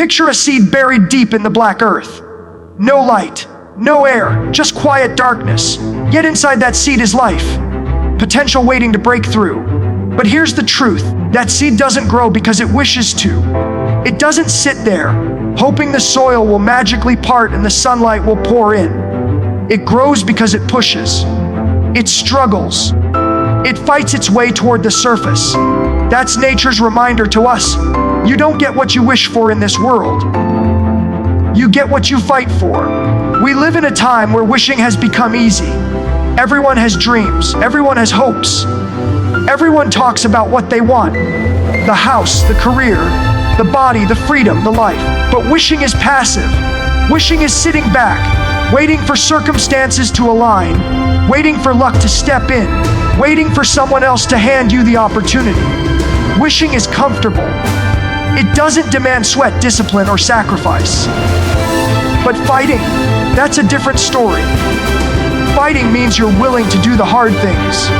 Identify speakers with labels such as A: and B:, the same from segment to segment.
A: Picture a seed buried deep in the black earth. No light, no air, just quiet darkness. Yet inside that seed is life, potential waiting to break through. But here's the truth, that seed doesn't grow because it wishes to. It doesn't sit there, hoping the soil will magically part and the sunlight will pour in. It grows because it pushes. It struggles. It fights its way toward the surface. That's nature's reminder to us. You don't get what you wish for in this world. You get what you fight for. We live in a time where wishing has become easy. Everyone has dreams. Everyone has hopes. Everyone talks about what they want. The house, the career, the body, the freedom, the life. But wishing is passive. Wishing is sitting back, waiting for circumstances to align, waiting for luck to step in, waiting for someone else to hand you the opportunity. Wishing is comfortable. It doesn't demand sweat, discipline, or sacrifice. But fighting, that's a different story. Fighting means you're willing to do the hard things.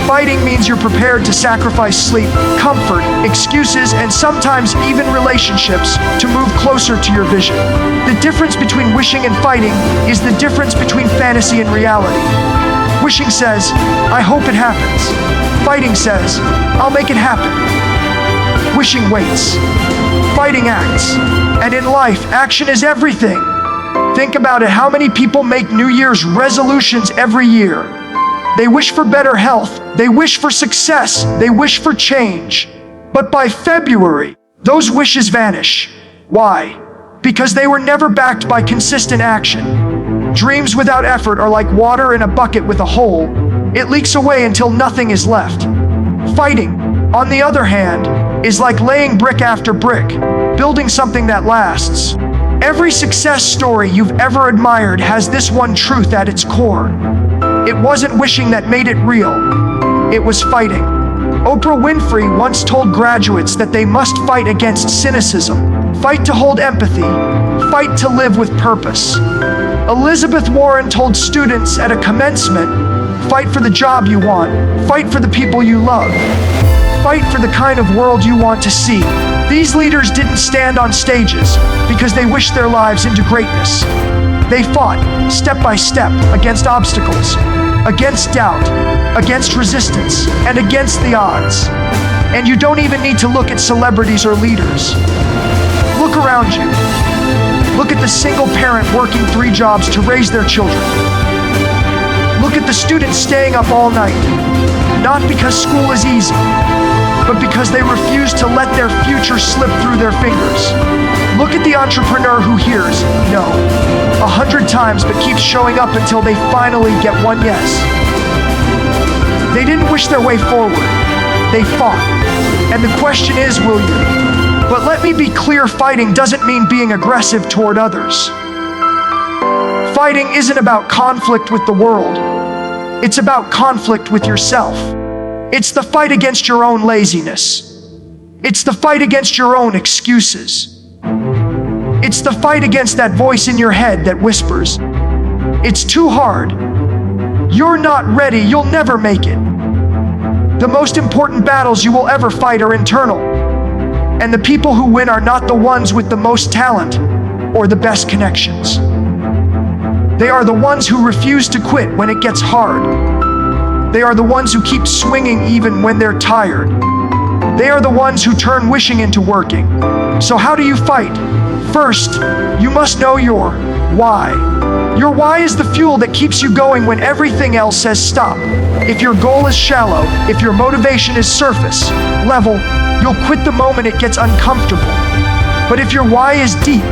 A: Fighting means you're prepared to sacrifice sleep, comfort, excuses, and sometimes even relationships to move closer to your vision. The difference between wishing and fighting is the difference between fantasy and reality. Wishing says, I hope it happens. Fighting says, I'll make it happen. Wishing waits. Fighting acts. And in life, action is everything. Think about it. How many people make New Year's resolutions every year? They wish for better health. They wish for success. They wish for change. But by February, those wishes vanish. Why? Because they were never backed by consistent action. Dreams without effort are like water in a bucket with a hole. It leaks away until nothing is left. Fighting, on the other hand, is like laying brick after brick, building something that lasts. Every success story you've ever admired has this one truth at its core. It wasn't wishing that made it real. It was fighting. Oprah Winfrey once told graduates that they must fight against cynicism, fight to hold empathy, fight to live with purpose. Elizabeth Warren told students at a commencement, fight for the job you want, fight for the people you love, fight for the kind of world you want to see. These leaders didn't stand on stages because they wished their lives into greatness. They fought, step by step, against obstacles, against doubt, against resistance, and against the odds. And you don't even need to look at celebrities or leaders. Look around you. Look at the single parent working 3 jobs to raise their children. Look at the students staying up all night, not because school is easy, but because they refuse to let their future slip through their fingers. Look at the entrepreneur who hears no 100 times but keeps showing up until they finally get one yes. They didn't wish their way forward. They fought. And the question is, will you? But let me be clear, fighting doesn't mean being aggressive toward others. Fighting isn't about conflict with the world. It's about conflict with yourself. It's the fight against your own laziness. It's the fight against your own excuses. It's the fight against that voice in your head that whispers, it's too hard. You're not ready. You'll never make it. The most important battles you will ever fight are internal. And the people who win are not the ones with the most talent or the best connections. They are the ones who refuse to quit when it gets hard. They are the ones who keep swinging even when they're tired. They are the ones who turn wishing into working. So how do you fight? First, you must know your why. Your why is the fuel that keeps you going when everything else says stop. If your goal is shallow, if your motivation is surface level, you'll quit the moment it gets uncomfortable. But if your why is deep,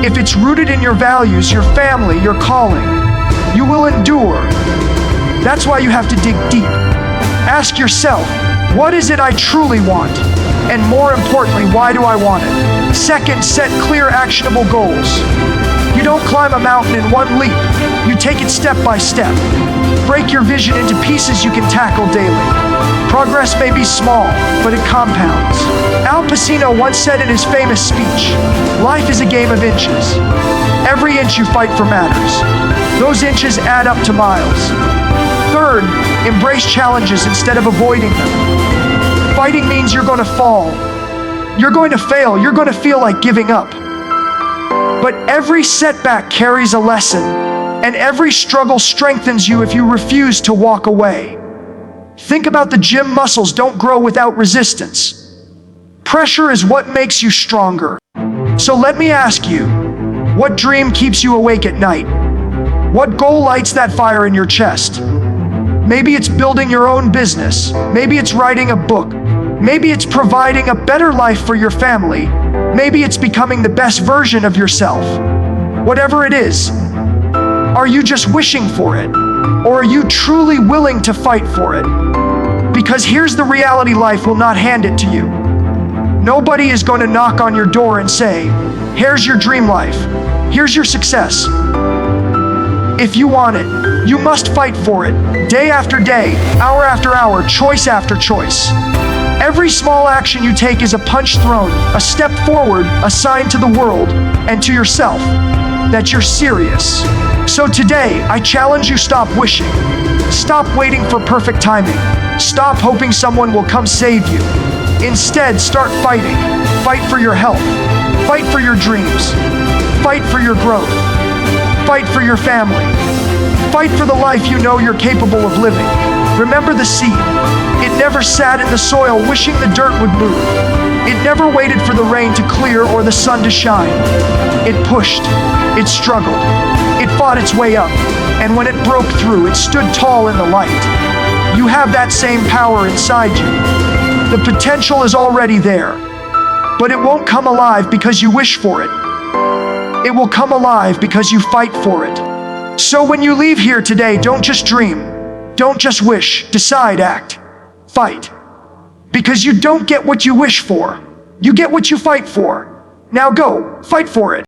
A: if it's rooted in your values, your family, your calling, you will endure. That's why you have to dig deep. Ask yourself, what is it I truly want? And more importantly, why do I want it? Second, set clear, actionable goals. You don't climb a mountain in one leap. You take it step by step. Break your vision into pieces you can tackle daily. Progress may be small, but it compounds. Al Pacino once said in his famous speech, life is a game of inches. Every inch you fight for matters. Those inches add up to miles. Third, embrace challenges instead of avoiding them. Fighting means you're going to fall. You're going to fail. You're going to feel like giving up. But every setback carries a lesson, and every struggle strengthens you if you refuse to walk away. Think about the gym muscles don't grow without resistance. Pressure is what makes you stronger. So let me ask you, what dream keeps you awake at night? What goal lights that fire in your chest? Maybe it's building your own business. Maybe it's writing a book. Maybe it's providing a better life for your family. Maybe it's becoming the best version of yourself. Whatever it is, are you just wishing for it? Or are you truly willing to fight for it? Because here's the reality: life will not hand it to you. Nobody is going to knock on your door and say, here's your dream life. Here's your success. If you want it, you must fight for it, day after day, hour after hour, choice after choice. Every small action you take is a punch thrown, a step forward, a sign to the world and to yourself that you're serious. So today, I challenge you: stop wishing. Stop waiting for perfect timing. Stop hoping someone will come save you. Instead, start fighting. Fight for your health. Fight for your dreams. Fight for your growth. Fight for your family. Fight for the life you know you're capable of living. Remember the seed. It never sat in the soil wishing the dirt would move. It never waited for the rain to clear or the sun to shine. It pushed. It struggled. It fought its way up. And when it broke through, it stood tall in the light. You have that same power inside you. The potential is already there. But it won't come alive because you wish for it. It will come alive because you fight for it. So when you leave here today, don't just dream. Don't just wish. Decide, act, fight. Because you don't get what you wish for. You get what you fight for. Now go, fight for it.